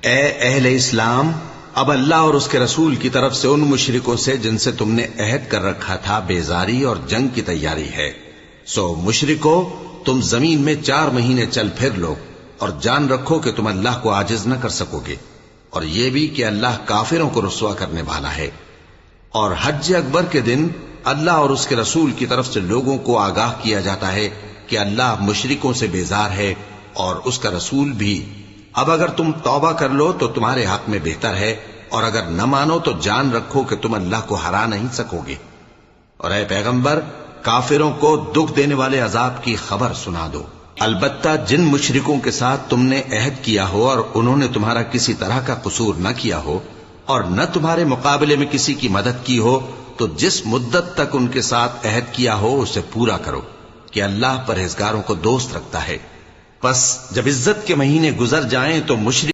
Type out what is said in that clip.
اے اہل اسلام، اب اللہ اور اس کے رسول کی طرف سے ان مشرکوں سے جن سے تم نے عہد کر رکھا تھا بیزاری اور جنگ کی تیاری ہے۔ سو مشرکو، تم زمین میں 4 مہینے چل پھر لو اور جان رکھو کہ تم اللہ کو عاجز نہ کر سکو گے، اور یہ بھی کہ اللہ کافروں کو رسوا کرنے والا ہے۔ اور حج اکبر کے دن اللہ اور اس کے رسول کی طرف سے لوگوں کو آگاہ کیا جاتا ہے کہ اللہ مشرکوں سے بیزار ہے اور اس کا رسول بھی۔ اب اگر تم توبہ کر لو تو تمہارے حق میں بہتر ہے، اور اگر نہ مانو تو جان رکھو کہ تم اللہ کو ہرا نہیں سکو گے۔ اور اے پیغمبر، کافروں کو دکھ دینے والے عذاب کی خبر سنا دو۔ البتہ جن مشرکوں کے ساتھ تم نے عہد کیا ہو اور انہوں نے تمہارا کسی طرح کا قصور نہ کیا ہو اور نہ تمہارے مقابلے میں کسی کی مدد کی ہو، تو جس مدت تک ان کے ساتھ عہد کیا ہو اسے پورا کرو کہ اللہ پرہیزگاروں کو دوست رکھتا ہے۔ پس جب عزت کے مہینے گزر جائیں تو مشرک